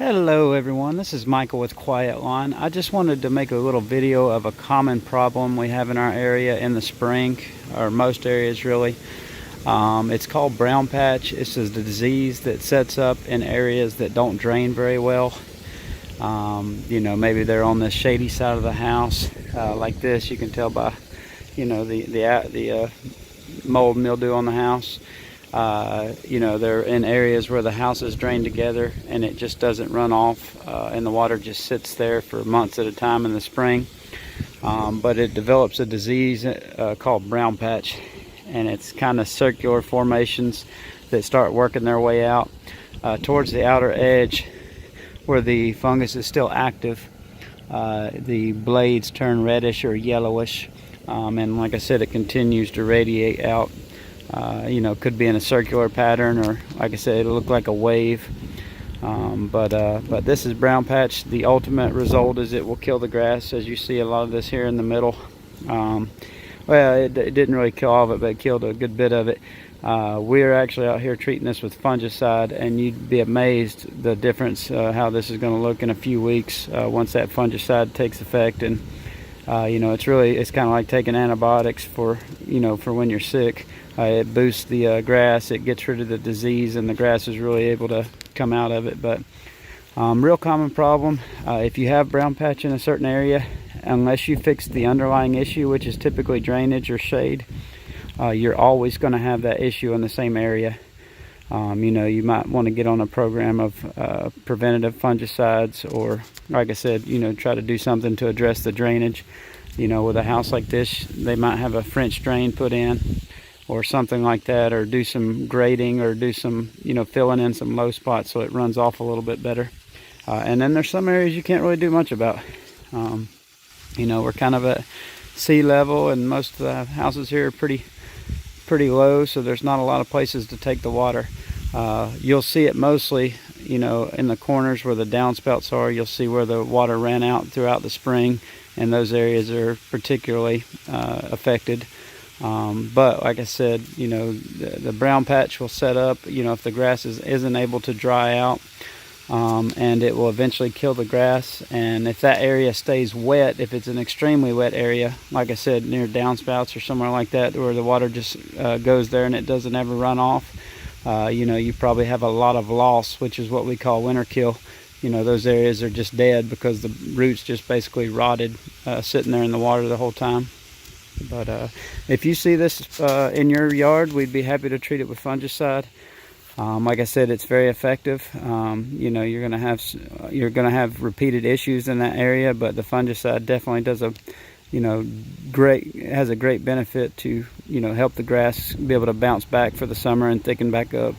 Hello everyone, this is Michael with Quiet Lawn. I just wanted to make a little video of a common problem we have in our area in the spring, or most areas really. It's called brown patch. It's a disease that sets up in areas that don't drain very well. Maybe they're on the shady side of the house, like this. You can tell by, the mold mildew on the house. They're in areas where the houses drain together and it just doesn't run off, and the water just sits there for months at a time in the spring. But it develops a disease called brown patch, and it's kind of circular formations that start working their way out towards the outer edge where the fungus is still active. The blades turn reddish or yellowish, and like I said, it continues to radiate out. Could be in a circular pattern, or like I said, it'll look like a wave. But this is brown patch. The ultimate result is it will kill the grass, as you see a lot of this here in the middle. It didn't really kill all of it, but it killed a good bit of it. We're actually out here treating this with fungicide, and you'd be amazed the difference how this is going to look in a few weeks once that fungicide takes effect. And it's kind of like taking antibiotics for when you're sick. It boosts the grass, it gets rid of the disease, and the grass is really able to come out of it. But real common problem. If you have brown patch in a certain area, unless you fix the underlying issue, which is typically drainage or shade, you're always going to have that issue in the same area. You might want to get on a program of preventative fungicides, or like I said, try to do something to address the drainage. With a house like this, they might have a French drain put in or something like that, or do some grading, or do some filling in some low spots so it runs off a little bit better. And then there's some areas you can't really do much about. We're kind of at sea level, and most of the houses here are pretty low, so there's not a lot of places to take the water. You'll see it mostly in the corners where the downspouts are. You'll see where the water ran out throughout the spring, and those areas are particularly affected. But like I said, the brown patch will set up if the grass isn't able to dry out, and it will eventually kill the grass. And if that area stays wet, if it's an extremely wet area, like I said, near downspouts or somewhere like that, where the water just goes there and it doesn't ever run off, you probably have a lot of loss, which is what we call winter kill. Those areas are just dead because the roots just basically rotted, sitting there in the water the whole time. But if you see this in your yard, we'd be happy to treat it with fungicide. Like I said, it's very effective. You're gonna have repeated issues in that area, but the fungicide definitely does has a great benefit to help the grass be able to bounce back for the summer and thicken back up.